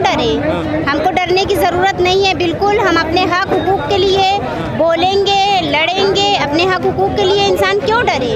डरे? हमको डरने की ज़रूरत नहीं है बिल्कुल। हम अपने हक हुकूक के लिए बोलेंगे, लड़ेंगे। अपने हक हुकूक के लिए इंसान क्यों डरे?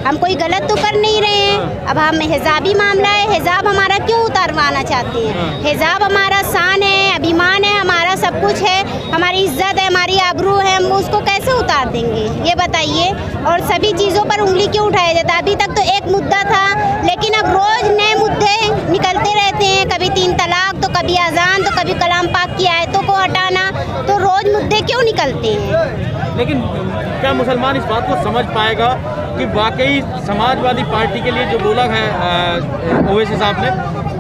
हम कोई गलत तो कर नहीं रहे हैं। अब हम हिजाबी मामला है, हिजाब हमारा क्यों उतारवाना चाहते हैं? हिजाब हमारा शान है, अभिमान है, हमारा सब कुछ है, हमारी इज्जत है, हमारी आबरू है। हम उसको कैसे उतार देंगे ये बताइए? और सभी चीज़ों पर उंगली क्यों उठाया जाता है? अभी तक तो एक मुद्दा था, लेकिन अब रोज़ नए मुद्दे निकलते रहते हैं। कभी 3 तलाक, तो कभी अजान, तो कभी कलाम पाक की आयतों को हटाना। तो रोज़ मुद्दे क्यों निकलते हैं? लेकिन क्या मुसलमान इस बात को समझ पाएगा कि वाकई समाजवादी पार्टी के लिए जो बोला है ओवैसी साहब ने,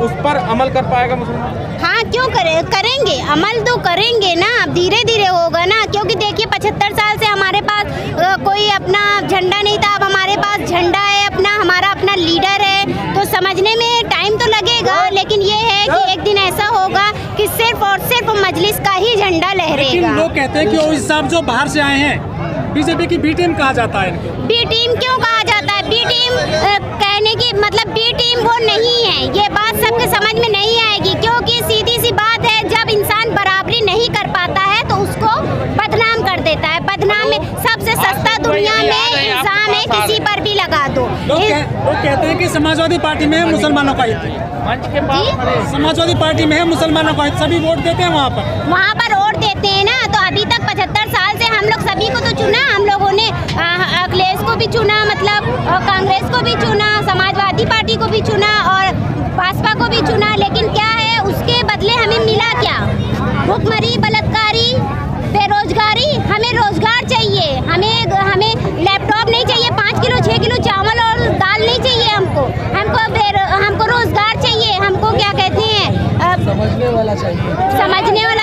उस पर अमल कर पाएगा मुसलमान? हाँ, क्यों करेंगे अमल तो करेंगे ना। अब धीरे धीरे होगा ना, क्योंकि देखिए 75 साल से हमारे पास कोई अपना झंडा नहीं था। अब हमारे पास झंडा है अपना, हमारा अपना लीडर है। तो समझने में टाइम तो लगेगा, लेकिन ये है कि एक दिन ऐसा होगा कि सिर्फ और सिर्फ मजलिस का ही झंडा लहरेगा। लोग कहते हैं कि ओवैसी साहब जो बाहर से आए हैं, बीजेपी की बी टीम कहा जाता है इनको। बी टीम क्यों कहा जाता है? बी टीम कहने की मतलब बी टीम वो नहीं है। ये बात सबके समझ में नहीं आएगी, क्योंकि सीधी सी बात है, जब इंसान बराबरी नहीं कर पाता है तो उसको बदनाम कर देता है। बदनाम में सबसे सस्ता दुनिया में इल्जाम है, किसी पर भी लगा दो। लोग कहते हैं कि समाजवादी पार्टी में है मुसलमानों का हित, समाजवादी पार्टी में है मुसलमानों का हित, सभी वोट देते हैं वहाँ पर वोट देते हैं ना। तो अभी तक 75 साल से हम लोग सभी को तो चुना, हम लोगों ने अखिलेश को भी चुना, मतलब कांग्रेस को भी चुना, समाजवादी पार्टी को भी चुना और भाजपा को भी चुना। लेकिन क्या है, उसके बदले हमें मिला क्या? भुखमरी, बलात्कारी, बेरोजगारी। हमें रोजगार चाहिए, हमें लैपटॉप नहीं चाहिए, 5 किलो 6 किलो चावल और दाल नहीं चाहिए। हमको रोजगार चाहिए। हमको क्या कहते हैं, समझने वाला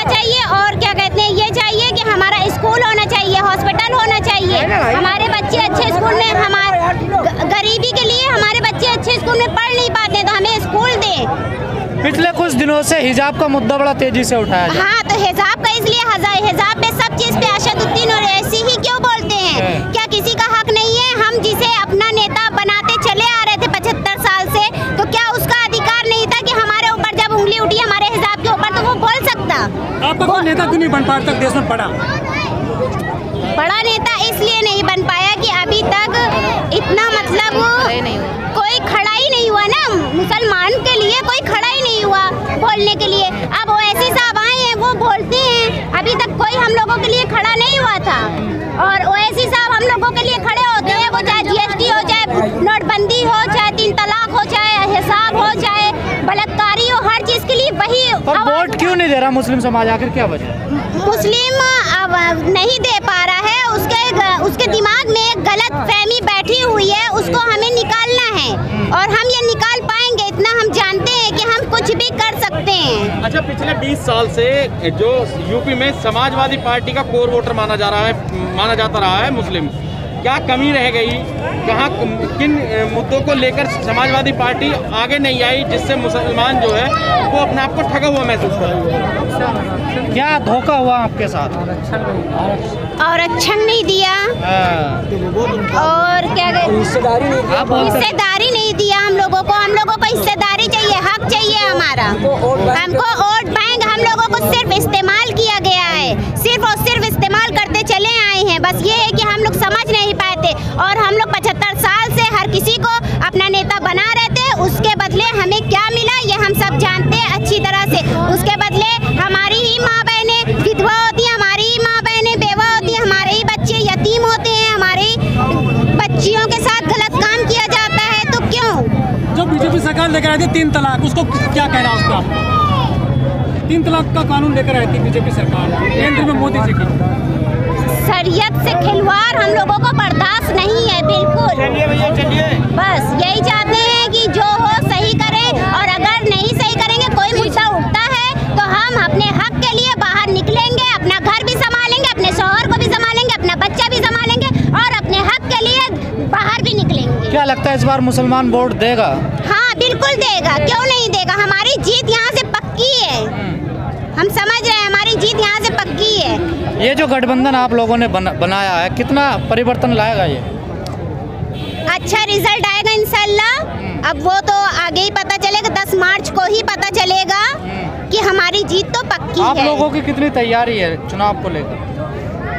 चाहिए। और क्या कहते हैं, ये चाहिए कि हमारा स्कूल होना चाहिए, हॉस्पिटल होना चाहिए, हमारे बच्चे अच्छे स्कूल में, हमारे गरीबी के लिए हमारे बच्चे अच्छे स्कूल में पढ़ नहीं पाते, तो हमें स्कूल दें। पिछले कुछ दिनों से हिजाब का मुद्दा बड़ा तेजी से उठाया जाए। हाँ, तो हिजाब का इसलिए हिजाब पे सब चीज़ पे अशदुद्दीन और ऐसी ही क्यों बोलते हैं? क्या किसी का हक नहीं है? हम जिसे अपना नेता बनाते चले आ रहे थे 75 साल से, तो क्या उसका अधिकार नहीं था कि हमारे ऊपर जब उंगली उठी हमारे हिजाब के ऊपर, तो वो बोल सकता? आपका कोई नेता क्यों नहीं बन पाया तक देश में? बड़ा नेता इसलिए नहीं बन पाया कि अभी तक इतना मतलब कोई खड़ा ही नहीं हुआ ना, मुसलमान के लिए कोई खड़ा ही नहीं हुआ बोलने के लिए। अब ओवैसी साहब आए हैं, वो बोलते हैं, अभी तक कोई हम लोगों के लिए खड़ा नहीं हुआ था। और ओवैसी साहब हम लोगों के लिए खड़े होते हैं, वो चाहे GST हो, चाहे नोटबंदी हो, चाहे 3 तलाक हो, चाहे हिसाब हो, चाहे बलात्कारी हो, हर चीज़ के लिए वही। पर वोट क्यों नहीं दे रहा मुस्लिम समाज? आखिर क्या वजह? मुस्लिम अब नहीं दे पा रहा है, उसके दिमाग में एक गलत फहमी बैठी हुई है, उसको हमें निकालना है और हम ये निकाल पाएंगे। इतना हम जानते हैं कि हम कुछ भी कर सकते हैं। अच्छा, पिछले 20 साल से जो यूपी में समाजवादी पार्टी का कोर वोटर माना जाता रहा है मुस्लिम, क्या कमी रह गई? कहाँ किन मुद्दों को लेकर समाजवादी पार्टी आगे नहीं आई, जिससे मुसलमान जो है वो अपने आप को ठगा हुआ महसूस करे? क्या धोखा हुआ आपके साथ? आरक्षण नहीं दिया और क्या हिस्सेदारी नहीं दिया हम लोगों को। हिस्सेदारी चाहिए, हक चाहिए हमारा। हमको वोट बैंक हम लोगों को सिर्फ इस्तेमाल किया गया है, सिर्फ और सिर्फ इस्तेमाल करते चले आए हैं। बस ये है कि हम लोग समझ नहीं पाते और हम लोग 75 साल से हर किसी को अपना नेता बना रहे थे। उसके बदले हमें क्या मिला ये हम सब जानते हैं अच्छी तरह से। उसके बदले हमारी ही माँ बहनें विधवा होती हैं, हमारी ही माँ बहनें बेवा होती हैं, हमारे ही बच्चे यतीम होते हैं, हमारी बच्चियों के साथ गलत काम किया जाता है। तो क्यों? जो बीजेपी सरकार लेकर आई थी 3 तलाक, उसको क्या कहना है उसका? 3 तलाक का कानून लेकर आई थी बीजेपी सरकार केंद्र में मोदी जी की। शरीयत से खिलवाड़ हम लोगों को बर्दाश्त नहीं है, बिल्कुल। बस यही चाहते हैं कि जो हो सही करें, और अगर नहीं सही करेंगे, कोई मुद्दा उठता है तो हम अपने हक के लिए बाहर निकलेंगे, अपना घर भी संभालेंगे, अपने शौहर को भी संभालेंगे, अपना बच्चा भी संभालेंगे और अपने हक के लिए बाहर भी निकलेंगे। क्या लगता है इस बार मुसलमान वोट देगा? हाँ, बिल्कुल देगा, क्यों नहीं देगा। हमारी जीत यहाँ से पक्की है, हम समझ रहे हैं, हमारी जीत यहाँ से पक्की है। ये जो गठबंधन आप लोगों ने बनाया है, कितना परिवर्तन लाएगा ये? अच्छा रिजल्ट आएगा इंशाल्लाह। अब वो तो आगे ही पता चलेगा, 10 मार्च को ही पता चलेगा कि हमारी की आप है। लोगों की कितनी तैयारी है चुनाव को लेकर?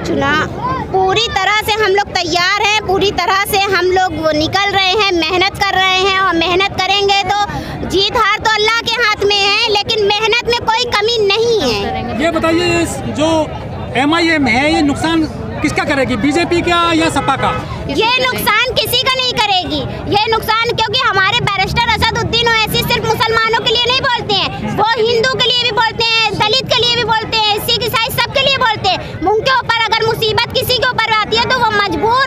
चुनाव पूरी तरह से हम लोग तैयार हैं, पूरी तरह से हम लोग निकल रहे हैं, मेहनत कर रहे हैं और मेहनत करेंगे तो जीत हार तो अल्लाह के हाथ में है, लेकिन मेहनत में कोई कमी नहीं है। ये बताइए जो MIM है ये नुकसान किसका करेगी, बीजेपी का या सपा का? ये नुकसान किसी का नहीं करेगी, ये नुकसान क्योंकि हमारे बैरिस्टर असदुद्दीन ओवैसी सिर्फ मुसलमानों के लिए नहीं बोलते हैं, वो हिंदू के लिए भी बोलते हैं, दलित के लिए भी बोलते हैं, सिख ईसाई सब के लिए बोलते हैं। उनके ऊपर अगर मुसीबत किसी के ऊपर आती है तो वो मजबूर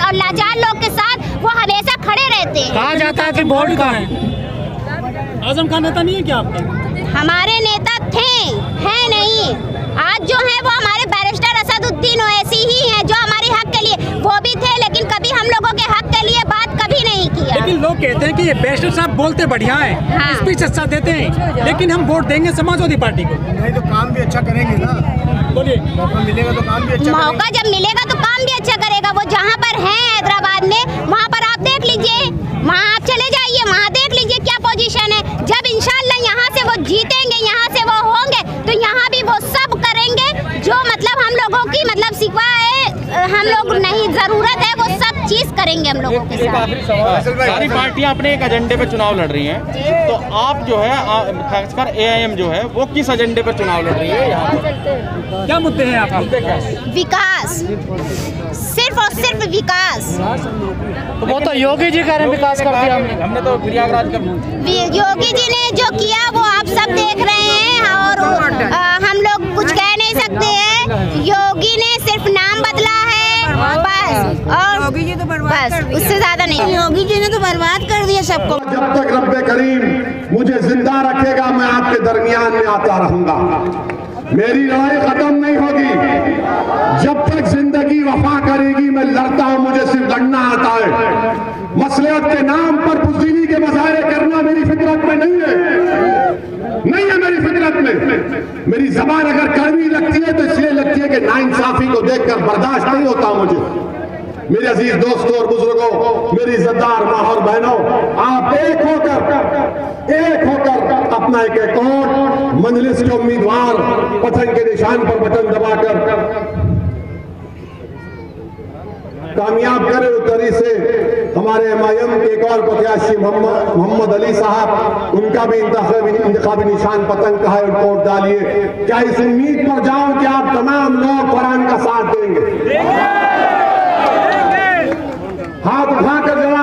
और लाचार लोग के साथ वो हमेशा खड़े रहते हैं। कहा जाता है कि वोट का आजम खान नेता नहीं है क्या आपके? हमारे नेता थे, हैं नहीं, आज जो है वो हमारे बैरिस्टर असदुद्दीन ओवैसी ही हैं जो हमारे हक के लिए, वो भी थे लेकिन कभी हम लोगों के हक के लिए बात कभी नहीं किया। लेकिन लोग कहते हैं कि ये बैरिस्टर साहब बोलते बढ़िया है, हाँ। स्पीच अच्छा देते हैं, लेकिन हम वोट देंगे समाजवादी पार्टी को। नहीं तो काम भी अच्छा करेंगे ना, बोलिए। मौका मिलेगा तो काम भी अच्छा करेंगे। मौका जब मिलेगा तो काम भी अच्छा करेगा। वो जहाँ पर है हैदराबाद में, वहाँ पर आप देख लीजिए, वहाँ आप चले जाइए, वहाँ देख लीजिए क्या पोजीशन है। जब इंशाल्लाह यहाँ से वो जीतेंगे, यहाँ से वो होंगे तो यहाँ भी वो सब करेंगे जो मतलब हम लोगों की मतलब सिवा है, हम लोग नहीं जरूरत है, वो सब चीज करेंगे हम लोगों के एक साथ। आखिरी सवाल, सारी पार्टियां अपने एक एजेंडे पे चुनाव लड़ रही हैं, तो आप जो है खासकर AIM जो है वो किस एजेंडे पर चुनाव लड़ रही है? यहाँ पर क्या मुद्दे हैं आपके? मुद्दे क्या? विकास, सिर्फ और सिर्फ विकास। तो वो तो योगी जी कह रहे हैं विकास कर दिया हमने। हमने तो प्रयागराज का योगी जी ने जो किया वो आप सब देख रहे हैं और हम लोग कुछ कह नहीं सकते हैं। योगी ने सिर्फ नाम बदला है बस, और योगी जी तो बर्बाद बस उससे ज्यादा नहीं। योगी जी ने तो बर्बाद कर दिया सबको। जब तक रब्बे करीम मुझे जिंदा रखेगा मैं आपके दरमियान में आता रहूंगा। मेरी लड़ाई खत्म नहीं होगी जब तक जिंदगी वफा करेगी। मैं लड़ता हूं, मुझे सिर्फ लड़ना आता है। मसलियत के नाम पर बुज़दिली के मुजाहरे करना मेरी फितरत में नहीं है, नहीं है मेरी फितरत में। मेरी जबान अगर कड़वी लगती है तो इसलिए लगती है कि नाइंसाफी को देखकर बर्दाश्त नहीं होता मुझे। मेरे अजीज दोस्तों और बुजुर्गों, मेरी इज्जतदार माँ और बहनों, आप एक होकर अपना एक अकाउंट मजलिस के उम्मीदवार पतन के निशान पर बटन दबाकर कामयाब करें। उत्तरी से हमारे MIM के एक और प्रत्याशी मोहम्मद अली साहब, उनका भी इंतखाबी निशान पतंग का है, उनको वोट डालिए। क्या इस उम्मीद पर जाऊं कि आप तमाम लोग कुरान का साथ देंगे? हाथ उठाकर जवाब